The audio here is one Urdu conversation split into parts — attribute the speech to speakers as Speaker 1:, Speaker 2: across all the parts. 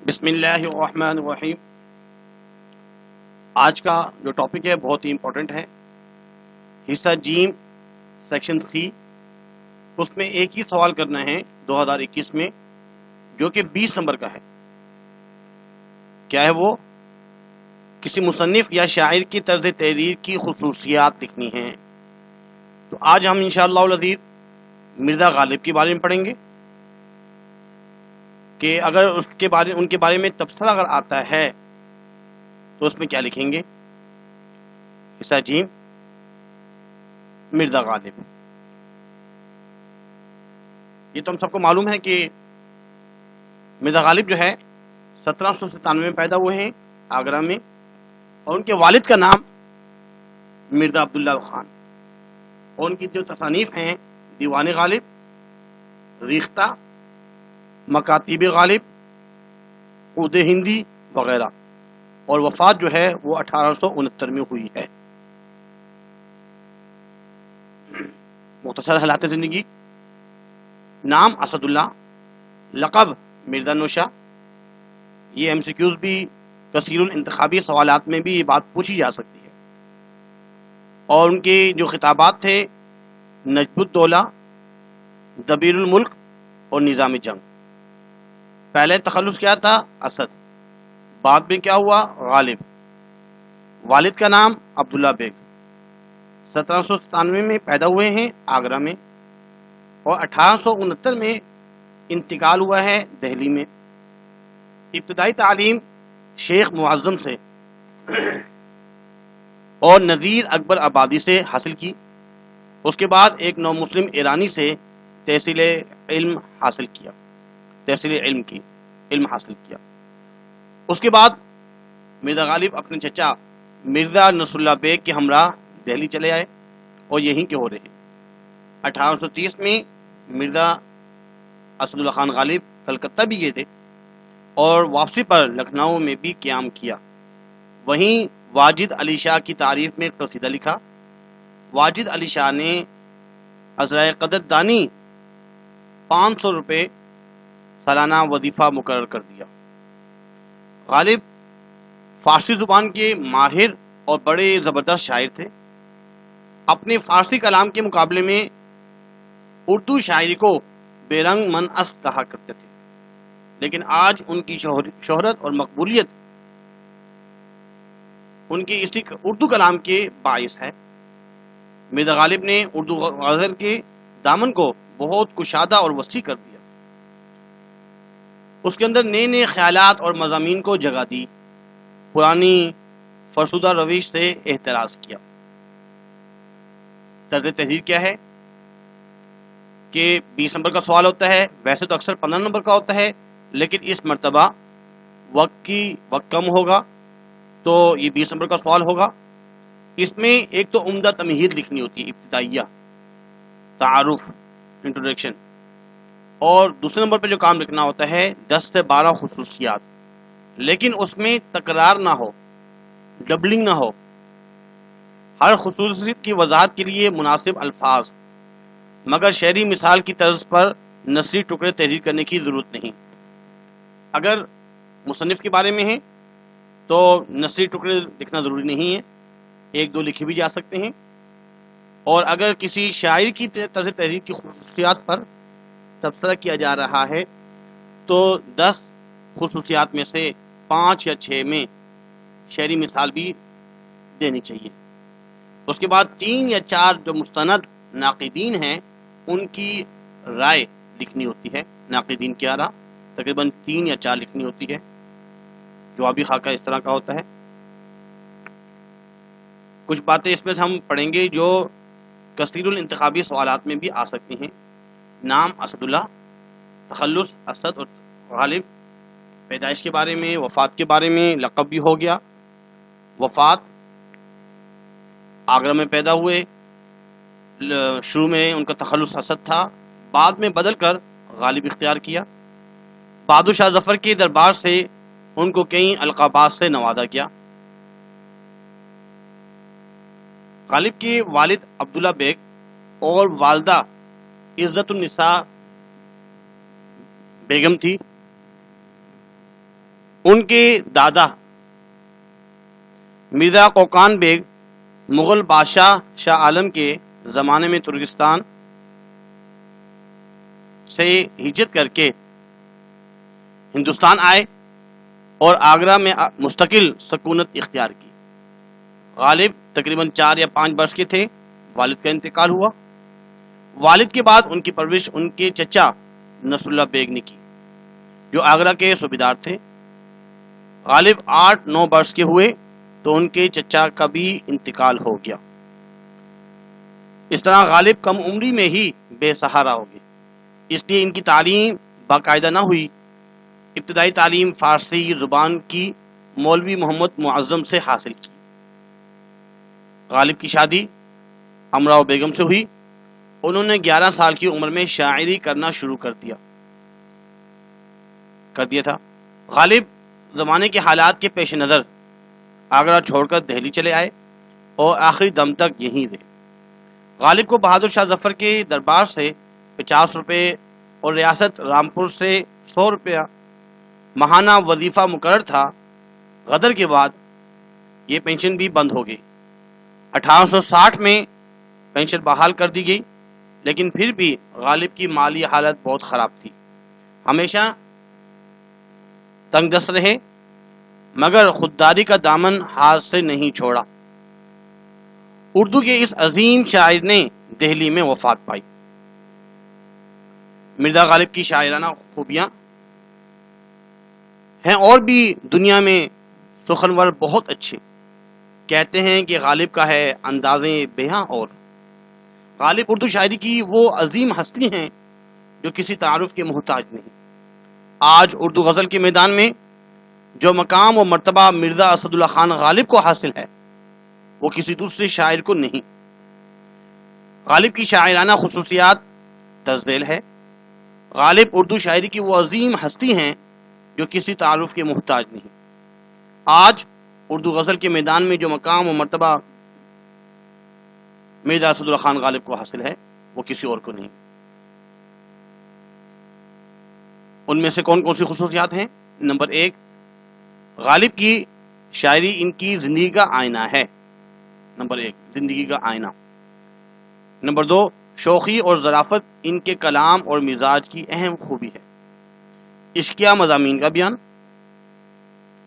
Speaker 1: بسم اللہ الرحمن الرحیم۔ آج کا جو ٹاپک ہے بہت ہی امپورٹنٹ ہے، حصہ جیم سیکشن سی۔ اس میں ایک ہی سوال کرنا ہے 2021 میں، جو کہ 20 نمبر کا ہے۔ کیا ہے وہ؟ کسی مصنف یا شاعر کی طرز تحریر کی خصوصیات لکھنی ہیں۔ تو آج ہم انشاءاللہ العزیز مرزا غالب کے بارے میں پڑھیں گے کہ اگر ان کے بارے میں تبصرہ اگر آتا ہے تو اس میں کیا لکھیں گے۔ حصہ جیم مرزا غالب۔ یہ تو ہم سب کو معلوم ہے کہ مرزا غالب جو ہے 1797 میں پیدا ہوئے ہیں آگرہ میں، اور ان کے والد کا نام مرزا عبداللہ خان، اور ان کی جو تصانیف ہیں دیوان غالب، ریختہ، مکاتیب غالب، عود ہندی وغیرہ، اور وفات جو ہے وہ 1869 میں ہوئی ہے۔ مختصر حالات زندگی: نام اسد اللہ، لقب مرزا نوشا۔ یہ ایم سی کیوز بھی، کثیر الانتخابی سوالات میں بھی یہ بات پوچھی جا سکتی ہے۔ اور ان کے جو خطابات تھے نجب الدولہ، دبیر الملک اور نظام جنگ۔ پہلے تخلص کیا تھا؟ اسد، بعد میں کیا ہوا؟ غالب۔ والد کا نام عبداللہ بیگ، 1797 میں پیدا ہوئے ہیں آگرہ میں، اور 1869 میں انتقال ہوا ہے دہلی میں۔ ابتدائی تعلیم شیخ معظم سے اور نذیر اکبر آبادی سے حاصل کی۔ اس کے بعد ایک نو مسلم ایرانی سے تحصیل علم حاصل کیا۔ اس کے بعد مرزا غالب اپنے چچا مرزا نصر اللہ بیگ کے ہمراہ دہلی چلے آئے، اور یہیں کے ہو رہے۔ 1830 میں مرزا اسد اللہ خان غالب کلکتہ بھی گئے تھے، اور واپسی پر لکھنؤ میں بھی قیام کیا۔ وہیں واجد علی شاہ کی تعریف میں ایک قصیدہ لکھا۔ واجد علی شاہ نے عذرائے قدردانی 500 روپے سالانہ وظیفہ مقرر کر دیا۔ غالب فارسی زبان کے ماہر اور بڑے زبردست شاعر تھے۔ اپنے فارسی کلام کے مقابلے میں اردو شاعری کو بے رنگ منعش کہا کرتے تھے، لیکن آج ان کی شہرت اور مقبولیت ان کی اسی اردو کلام کے باعث ہے۔ مرزا غالب نے اردو غزل کے دامن کو بہت کشادہ اور وسیع کر دیا۔ اس کے اندر نئے نئے خیالات اور مضامین کو جگہ دی، پرانی فرسودہ روش سے احتراز کیا۔ طرز تحریر کیا ہے کہ 20 نمبر کا سوال ہوتا ہے، ویسے تو اکثر 15 نمبر کا ہوتا ہے، لیکن اس مرتبہ وقت کم ہوگا تو یہ 20 نمبر کا سوال ہوگا۔ اس میں ایک تو عمدہ تمہید لکھنی ہوتی ہے، ابتدائیہ، تعارف، انٹروڈکشن، اور دوسرے نمبر پہ جو کام لکھنا ہوتا ہے 10 سے 12 خصوصیات، لیکن اس میں تکرار نہ ہو، ڈبلنگ نہ ہو۔ ہر خصوصیت کی وضاحت کے لیے مناسب الفاظ، مگر شعری مثال کی طرز پر نثری ٹکڑے تحریر کرنے کی ضرورت نہیں۔ اگر مصنف کے بارے میں ہے تو نثری ٹکڑے لکھنا ضروری نہیں ہے، ایک دو لکھے بھی جا سکتے ہیں۔ اور اگر کسی شاعر کی طرز تحریر کی خصوصیات پر تبصرہ کیا جا رہا ہے تو 10 خصوصیات میں سے 5 یا 6 میں شعری مثال بھی دینی چاہیے۔ اس کے بعد 3 یا 4 جو مستند ناقدین ہیں ان کی رائے لکھنی ہوتی ہے۔ ناقدین کی آراء تقریباً 3 یا 4 لکھنی ہوتی ہے۔ جوابی خاکہ اس طرح کا ہوتا ہے۔ کچھ باتیں اس میں سے ہم پڑھیں گے جو کثیر الانتخابی سوالات میں بھی آ سکتی ہیں۔ نام اسد اللہ، تخلص اسد اور غالب، پیدائش کے بارے میں، وفات کے بارے میں، لقب بھی ہو گیا۔ وفات آگرہ میں پیدا ہوئے، شروع میں ان کا تخلص اسد تھا، بعد میں بدل کر غالب اختیار کیا۔ بہادر شاہ ظفر کے دربار سے ان کو کئی القابات سے نوازا گیا۔ غالب کے والد عبداللہ بیگ اور والدہ عزت النساء بیگم تھی۔ ان کے دادا مرزا کوکان بیگ مغل بادشاہ شاہ عالم کے زمانے میں ترکستان سے ہجرت کر کے ہندوستان آئے اور آگرہ میں مستقل سکونت اختیار کی۔ غالب تقریباً 4 یا 5 برس کے تھے، والد کا انتقال ہوا۔ والد کے بعد ان کی پرورش ان کے چچا نصر اللہ بیگ نے کی، جو آگرہ کے صوبیدار تھے۔ غالب 8-9 برس کے ہوئے تو ان کے چچا کا بھی انتقال ہو گیا۔ اس طرح غالب کم عمری میں ہی بے سہارا ہو گئے، اس لیے ان کی تعلیم باقاعدہ نہ ہوئی۔ ابتدائی تعلیم فارسی زبان کی مولوی محمد معظم سے حاصل کی۔ غالب کی شادی امراؤ بیگم سے ہوئی۔ انہوں نے 11 سال کی عمر میں شاعری کرنا شروع کر دیا تھا۔ غالب زمانے کے حالات کے پیش نظر آگرہ چھوڑ کر دہلی چلے آئے اور آخری دم تک یہیں رہے۔ غالب کو بہادر شاہ ظفر کے دربار سے 50 روپے اور ریاست رامپور سے 100 روپیہ ماہانہ وظیفہ مقرر تھا۔ غدر کے بعد یہ پینشن بھی بند ہو گئی۔ 1860 میں پینشن بحال کر دی گئی، لیکن پھر بھی غالب کی مالی حالت بہت خراب تھی۔ ہمیشہ تنگ دست رہے، مگر خودداری کا دامن ہاتھ سے نہیں چھوڑا۔ اردو کے اس عظیم شاعر نے دہلی میں وفات پائی۔ مرزا غالب کی شاعرانہ خوبیاں ہیں اور بھی دنیا میں سخنور بہت اچھے۔ کہتے ہیں کہ غالب کا ہے اندازیں بیاں، اور غالب اردو شاعری کی وہ عظیم ہستی ہیں جو کسی تعارف کے محتاج نہیں۔ آج اردو غزل کے میدان میں جو مقام و مرتبہ مرزا اسد اللہ خان غالب کو حاصل ہے، وہ کسی دوسرے شاعر کو نہیں۔ غالب کی شاعرانہ خصوصیات درج ذیل ہے۔ غالب اردو شاعری کی وہ عظیم ہستی ہیں جو کسی تعارف کے محتاج نہیں۔ آج اردو غزل کے میدان میں جو مقام و مرتبہ مرزا اسد اللہ خان غالب کو حاصل ہے، وہ کسی اور کو نہیں۔ ان میں سے کون کون سی خصوصیات ہیں؟ نمبر 1، غالب کی شاعری ان کی زندگی کا آئینہ ہے۔ نمبر 1، زندگی کا آئینہ۔ نمبر 2، شوخی اور ظرافت ان کے کلام اور مزاج کی اہم خوبی ہے۔ عشقیہ مضامین کا بیان،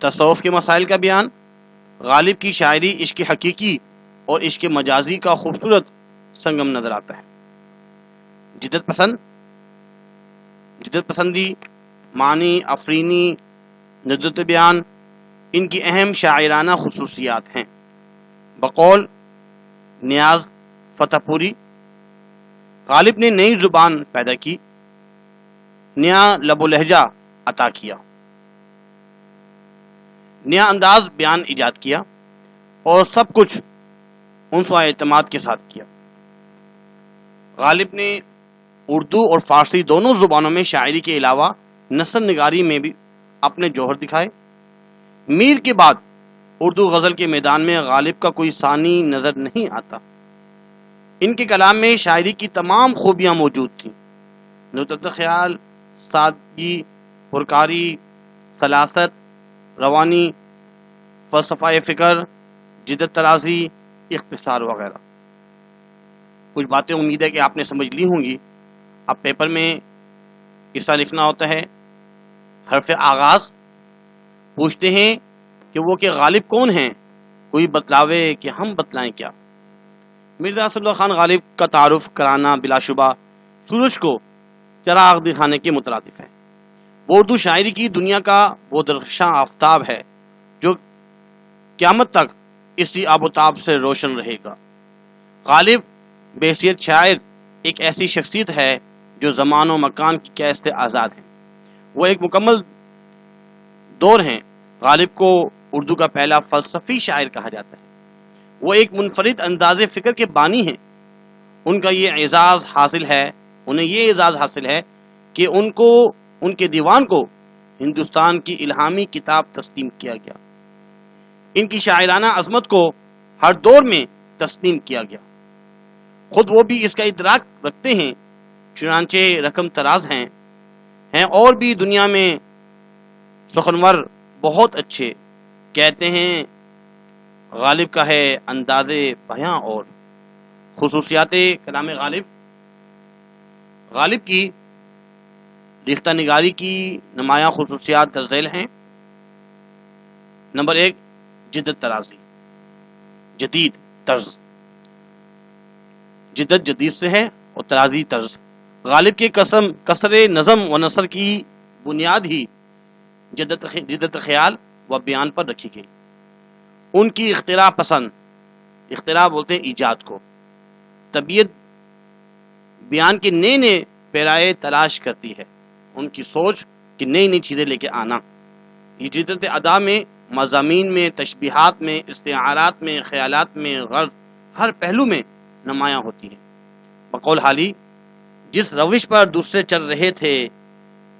Speaker 1: تصوف کے مسائل کا بیان۔ غالب کی شاعری عشق حقیقی اور عشق مجازی کا خوبصورت سنگم نظر آتا ہے۔ جدت پسندی، معنی افرینی، ندرت بیان ان کی اہم شاعرانہ خصوصیات ہیں۔ بقول نیاز فتح پوری، غالب نے نئی زبان پیدا کی، نیا لب و لہجہ عطا کیا، نیا انداز بیان ایجاد کیا، اور سب کچھ انس و اعتماد کے ساتھ کیا۔ غالب نے اردو اور فارسی دونوں زبانوں میں شاعری کے علاوہ نثر نگاری میں بھی اپنے جوہر دکھائے۔ میر کے بعد اردو غزل کے میدان میں غالب کا کوئی ثانی نظر نہیں آتا۔ ان کے کلام میں شاعری کی تمام خوبیاں موجود تھیں۔ نکتۃ خیال، سادگی، پرکاری، سلاست، روانی، فلسفہ فکر، جدت طرازی، اختصار وغیرہ۔ کچھ باتیں امید ہے کہ آپ نے سمجھ لی ہوں گی۔ اب پیپر میں قصہ لکھنا ہوتا ہے، حرف آغاز پوچھتے ہیں کہ وہ کہ غالب کون ہیں، کوئی بتلاوے کہ ہم بتلائیں کیا۔ مرزا اسد اللہ خان غالب کا تعارف کرانا بلا شبہ سورج کو چراغ دکھانے کے مترادف ہے۔ وہ اردو شاعری کی دنیا کا وہ درخشاں آفتاب ہے جو قیامت تک اسی آب و تاب سے روشن رہے گا۔ غالب بحیثیت شاعر ایک ایسی شخصیت ہے جو زمان و مکان کی قید سے آزاد ہے۔ وہ ایک مکمل دور ہیں۔ غالب کو اردو کا پہلا فلسفی شاعر کہا جاتا ہے۔ وہ ایک منفرد انداز فکر کے بانی ہیں۔ انہیں یہ اعزاز حاصل ہے کہ ان کے دیوان کو ہندوستان کی الہامی کتاب تسلیم کیا گیا۔ ان کی شاعرانہ عظمت کو ہر دور میں تسلیم کیا گیا۔ خود وہ بھی اس کا ادراک رکھتے ہیں، چنانچہ رقم تراز ہیں اور بھی دنیا میں سخنور بہت اچھے کہتے ہیں غالب کا ہے انداز بیاں اور خصوصیات کلام غالب. غالب کی ریختہ نگاری کی نمایاں خصوصیات در ذیل ہیں. نمبر 1، جدت ترازی، جدید طرز. جدت جدید سے ہے اور ترازی طرز. غالب کے کثر نظم و نثر کی بنیاد ہی جدت خیال و بیان پر رکھی گئی. ان کی اختراع پسند، اختراع بولتے ہیں ایجاد کو، طبیعت بیان کے نئے نئے پیرائے تلاش کرتی ہے. ان کی سوچ کہ نئی نئی چیزیں لے کے آنا. یہ جدت ادا میں، مضامین میں، تشبیہات میں، استعارات میں، خیالات میں، غرض ہر پہلو میں نمایاں ہوتی ہے. بقول حالی جس روش پر دوسرے چل رہے تھے،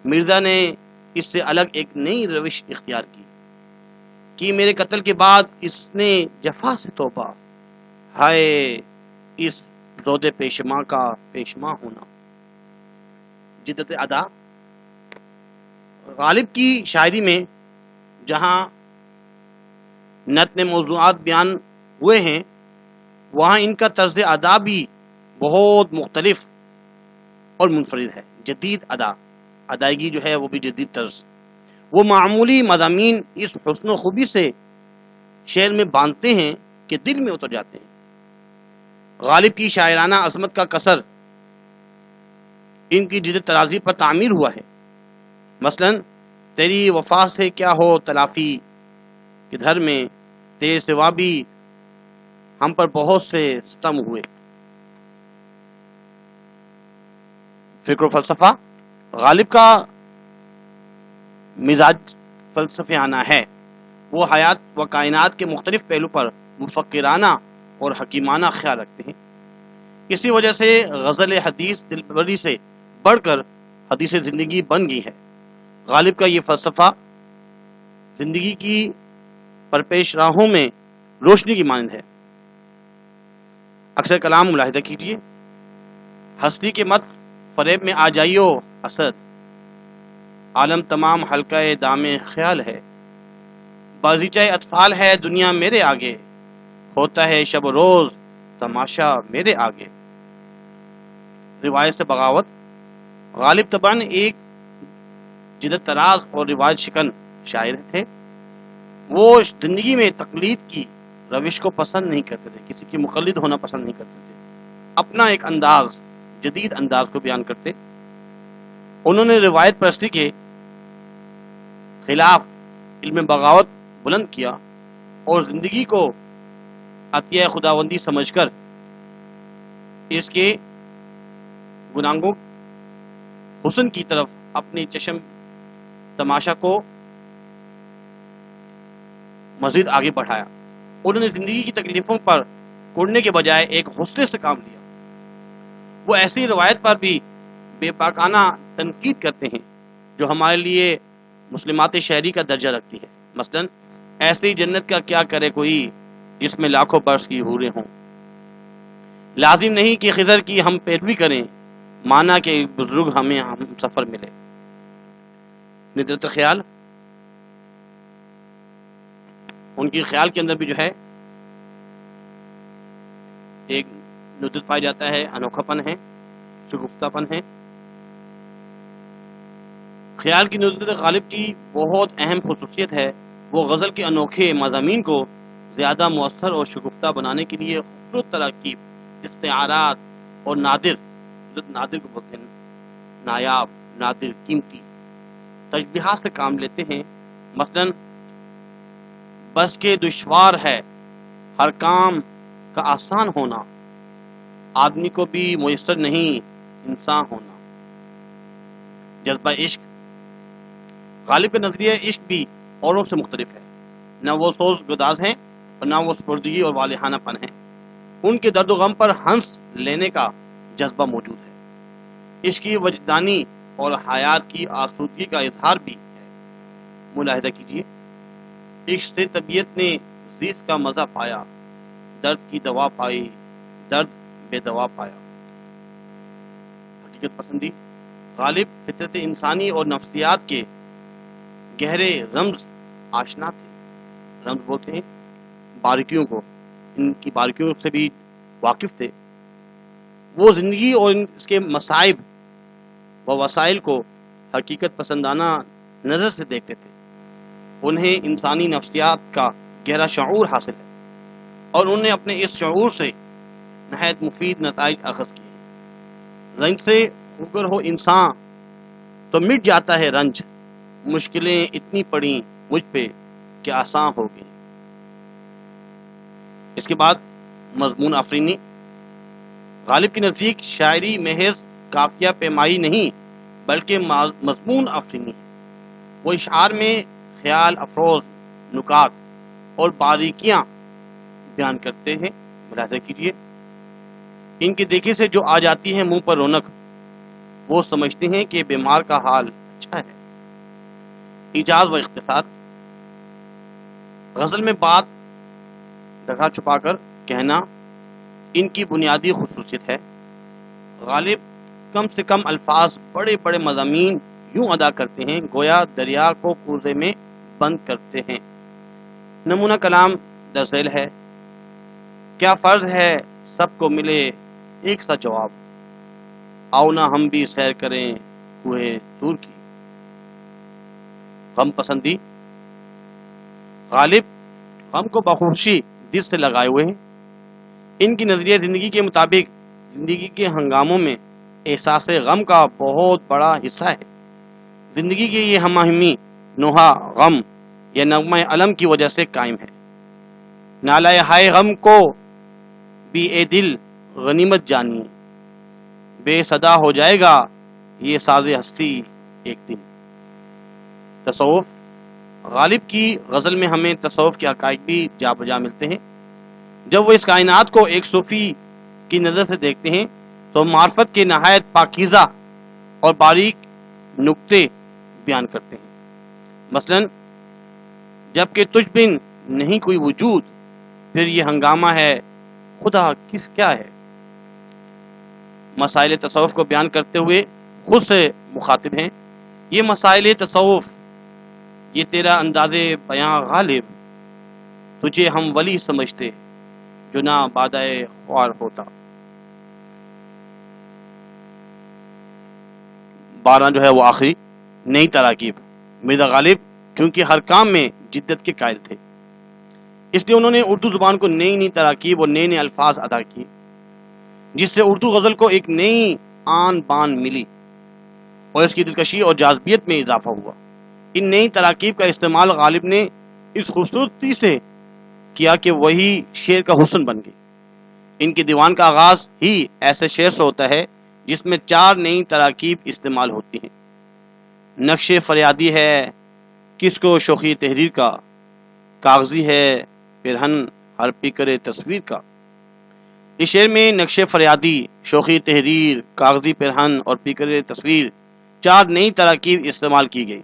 Speaker 1: مرزا نے اس سے الگ ایک نئی روش اختیار کی میرے قتل کے بعد اس نے جفا سے توبہ، ہائے اس زود پیشما کا پیشما ہونا. جدت ادا. غالب کی شاعری میں جہاں نتن موضوعات بیان ہوئے ہیں، وہاں ان کا طرز ادا بھی بہت مختلف اور منفرد ہے. جدید ادا، ادائیگی جو ہے وہ بھی جدید طرز. وہ معمولی مضامین اس حسن و خوبی سے شعر میں باندھتے ہیں کہ دل میں اتر جاتے ہیں. غالب کی شاعرانہ عظمت کا کثر ان کی جدت ترازی پر تعمیر ہوا ہے. مثلا تیری وفا سے کیا ہو تلافی، کدھر میں تیرے سوا بھی ہم پر بہت سے ستم ہوئے. فکر و فلسفہ. غالب کا مزاج فلسفیانہ ہے. وہ حیات و کائنات کے مختلف پہلو پر مفکرانہ اور حکیمانہ خیال رکھتے ہیں. اسی وجہ سے غزل حدیث دلبری سے بڑھ کر حدیث زندگی بن گئی ہے. غالب کا یہ فلسفہ زندگی کی پرپیش راہوں میں روشنی کی مانند ہے. اکثر کلام ملاحظہ کیجیے. ہستی کے مت فریب میں آ جائیو اسد، عالم تمام حلقہ دام خیال ہے. بازیچہ اطفال ہے دنیا میرے آگے، ہوتا ہے شب و روز تماشا میرے آگے. روایت سے بغاوت. غالب طبعاً ایک جدت طراز اور روایت شکن شاعر تھے. وہ زندگی میں تقلید کی روش کو پسند نہیں کرتے تھے، کسی کی مقلد ہونا پسند نہیں کرتے تھے. اپنا ایک انداز، جدید انداز کو بیان کرتے. انہوں نے روایت پرستی کے خلاف علم بغاوت بلند کیا اور زندگی کو عطیہ خداوندی سمجھ کر اس کے گناہوں حسن کی طرف اپنی چشم تماشا کو مزید آگے بڑھایا. انہوں نے زندگی کی تکلیفوں پر کوڑنے کے بجائے ایک حوصلے سے کام لیا. وہ ایسی روایت پر بھی بے باکانہ تنقید کرتے ہیں جو ہمارے لیے مسلمات شہری کا درجہ رکھتی ہے. مثلا ایسی جنت کا کیا کرے کوئی جس میں لاکھوں برس کی حوریں ہوں. لازم نہیں کہ خضر کی ہم پیروی کریں، مانا کہ ایک بزرگ ہمیں ہم سفر ملے. ندرت خیال. ان کی خیال کے اندر بھی جو ہے ایک ندرت پایا جاتا ہے، انوکھا پن ہے، شگفتہ پن ہے. خیال کی ندرت غالب کی بہت اہم خصوصیت ہے. وہ غزل کے انوکھے مضامین کو زیادہ مؤثر اور شگفتہ بنانے کے لیے خوبصورت تراکیب، استعارات اور نادر کو بولتے ہیں نایاب، نادر، قیمتی تشبیہات سے کام لیتے ہیں. مثلا بس کے دشوار ہے ہر کام کا آسان ہونا، آدمی کو بھی میسر نہیں انسان ہونا. جذبہ عشق. غالب کا نظریہ عشق بھی اوروں سے مختلف ہے. نہ وہ سوز گداز ہیں اور نہ وہ سپردگی اور والہانہ پن ہیں. ان کے درد و غم پر ہنس لینے کا جذبہ موجود ہے. عشق کی وجدانی اور حیات کی آسودگی کا اظہار بھی ہے. ملاحظہ کیجیے. عشق سے طبیعت نے زیست کا مزہ پایا، درد کی دوا پائی، درد بے دوا پایا. حقیقت پسندی. غالب فطرت انسانی اور نفسیات کے گہرے رمز آشنا تھے، رمز بولتے ہیں باریکیوں کو، ان کی باریکیوں سے بھی واقف تھے، وہ زندگی اور اس کے مصائب و وسائل کو حقیقت پسندانہ نظر سے دیکھتے تھے. انہیں انسانی نفسیات کا گہرا شعور حاصل ہے اور انہوں نے اپنے اس شعور سے نہایت مفید نتائج اخذ کیے. رنج سے ہوگر ہو انسان تو مٹ جاتا ہے رنج، مشکلیں اتنی پڑیں مجھ پہ کہ آسان ہو گئی. اس کے بعد مضمون آفرینی. غالب کے نزدیک شاعری محض قافیہ پیمائی نہیں بلکہ مضمون آفرینی ہے. وہ اشعار میں خیال افروز نکات اور باریکیاں بیان کرتے ہیں. ملاحظہ کیجیے، ان کے دیکھے سے جو آ جاتی ہے منہ پر رونق، وہ سمجھتے ہیں کہ بیمار کا حال اچھا ہے. ایجاز و اختصار. غزل میں بات ڈگا چھپا کر کہنا ان کی بنیادی خصوصیت ہے. غالب کم سے کم الفاظ بڑے بڑے مضامین یوں ادا کرتے ہیں گویا دریا کو کوزے میں بند کرتے ہیں. نمونہ کلام در ذیل ہے. کیا فرض ہے سب کو ملے ایک سا جواب، آؤ نہ ہم بھی سیر کریں کوہ طور کی. غم پسندی. غالب غم کو بخوشی دل سے لگائے ہوئے ہیں. ان کی نظریہ زندگی کے مطابق زندگی کے ہنگاموں میں احساس غم کا بہت بڑا حصہ ہے. زندگی کی یہ ہم آہنگی نوحہ غم یا نغمہ علم کی وجہ سے قائم ہے. نالہ ہائے غم کو بھی اے دل غنیمت جانی، بے صدا ہو جائے گا یہ ساز ہستی ایک دن. تصوف. غالب کی غزل میں ہمیں تصوف کے حقائق بھی جا بجا ملتے ہیں. جب وہ اس کائنات کو ایک صوفی کی نظر سے دیکھتے ہیں تو معرفت کے نہایت پاکیزہ اور باریک نکتے بیان کرتے ہیں. مثلا جب کہ تجھ بن نہیں کوئی وجود، پھر یہ ہنگامہ ہے خدا کیا ہے. مسائل تصوف کو بیان کرتے ہوئے خود سے مخاطب ہیں. یہ مسائل تصوف، یہ تیرا انداز بیاں غالب، تجھے ہم ولی سمجھتے جو نہ بادائے خوار ہوتا. 12 جو ہے وہ آخری نئی تراکیب. مرزا غالب چونکہ ہر کام میں جدت کے قائل تھے، اس لیے انہوں نے اردو زبان کو نئی نئی تراکیب اور نئے نئے الفاظ ادا کیے، جس سے اردو غزل کو ایک نئی آن بان ملی اور اس کی دلکشی اور جاذبیت میں اضافہ ہوا. ان نئی تراکیب کا استعمال غالب نے اس خوبصورتی سے کیا کہ وہی شعر کا حسن بن گئی. ان کے دیوان کا آغاز ہی ایسے شعر سے ہوتا ہے جس میں 4 نئی تراکیب استعمال ہوتی ہیں. نقش فریادی ہے کس کو شوخی تحریر کا، کاغذی ہے پرہن ہر پیکر تصویر کا. اس شعر میں نقش فریادی، شوخی تحریر، کاغذی پرہن اور پیکر تصویر 4 نئی تراکیب استعمال کی گئی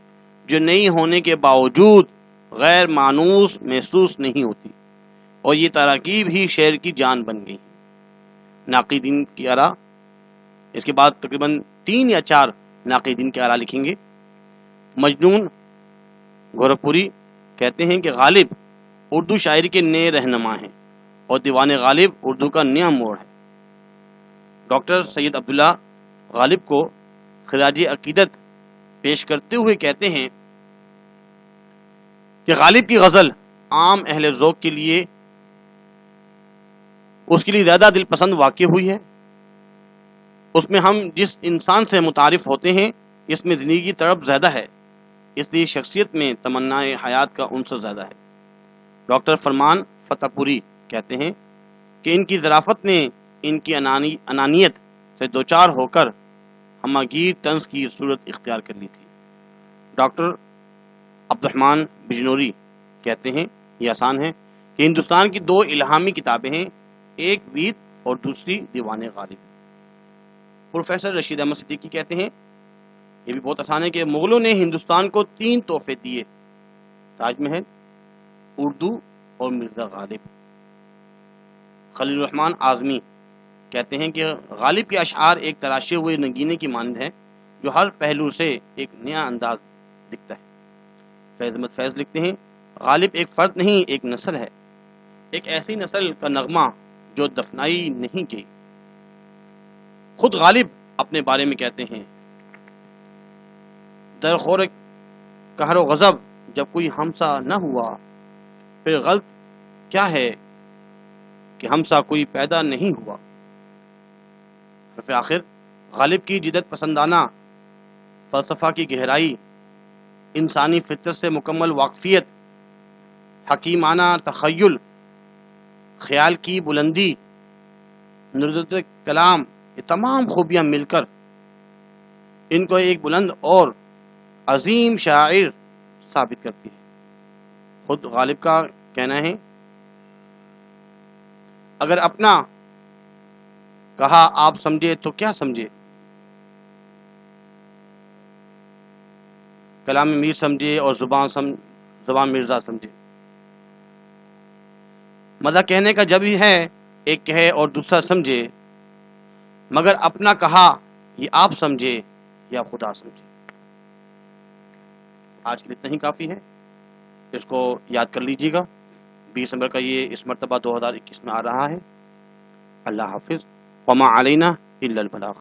Speaker 1: جو نئی ہونے کے باوجود غیر مانوس محسوس نہیں ہوتی، اور یہ تراکیب ہی شعر کی جان بن گئی. ناقدین کی آراء. اس کے بعد تقریباً 3 یا 4 ناقدین کی آراء لکھیں گے. مجنون گورکھپوری کہتے ہیں کہ غالب اردو شاعری کے نئے رہنما ہیں اور دیوان غالب اردو کا نیا موڑ ہے. ڈاکٹر سید عبداللہ غالب کو خراج عقیدت پیش کرتے ہوئے کہتے ہیں کہ غالب کی غزل عام اہل ذوق کے لیے اس کے لیے زیادہ دل پسند واقع ہوئی ہے. اس میں ہم جس انسان سے متعارف ہوتے ہیں اس میں زندگی کی طرف زیادہ ہے، اس لیے شخصیت میں تمنا حیات کا عنصر زیادہ ہے. ڈاکٹر فرمان فتح پوری کہتے ہیں کہ ان کی ظرافت نے ان کی انانیت سے دوچار ہو کر ہماگیر طنز کی صورت اختیار کر لی تھی. ڈاکٹر عبدالرحمن بجنوری کہتے ہیں، یہ آسان ہے، کہ ہندوستان کی 2 الہامی کتابیں ہیں، ایک وید اور دوسری دیوان غالب. پروفیسر رشید احمد صدیقی کہتے ہیں، یہ بھی بہت آسان ہے، کہ مغلوں نے ہندوستان کو 3 تحفے دیے، تاج محل، اردو اور مرزا غالب. خلیل الرحمن اعظمی کہتے ہیں کہ غالب کے اشعار ایک تراشے ہوئے نگینے کی مانند ہے جو ہر پہلو سے ایک نیا انداز دکھتا ہے. فیض احمد فیض لکھتے ہیں غالب ایک فرد نہیں، ایک نسل ہے، ایک ایسی نسل کا نغمہ جو دفنائی نہیں گئی۔ خود غالب اپنے بارے میں کہتے ہیں، درخور قہر و غضب جب کوئی ہمسا نہ ہوا، پھر غلط کیا ہے کہ ہمسا کوئی پیدا نہیں ہوا۔ حرف آخر غالب کی جدت پسندانہ فلسفہ کی گہرائی، انسانی فطرت سے مکمل واقفیت، حکیمانہ تخیل، خیال کی بلندی، نردت کلام، یہ تمام خوبیاں مل کر ان کو ایک بلند اور عظیم شاعر ثابت کرتی ہے۔ خود غالب کا کہنا ہے، اگر اپنا کہا آپ سمجھے تو کیا سمجھے، کلام میر سمجھے اور زبان مرزا سمجھے۔ مزہ کہنے کا جب ہی ہے، ایک کہے اور دوسرا سمجھے، مگر اپنا کہا یہ آپ سمجھے یا خدا سمجھے۔ آج کے لیے اتنا ہی کافی ہے، اس کو یاد کر لیجیے گا۔ 20 نمبر کا یہ اس مرتبہ 2021 میں آ رہا ہے۔ اللہ حافظ۔ وما علینا الا البلاغ۔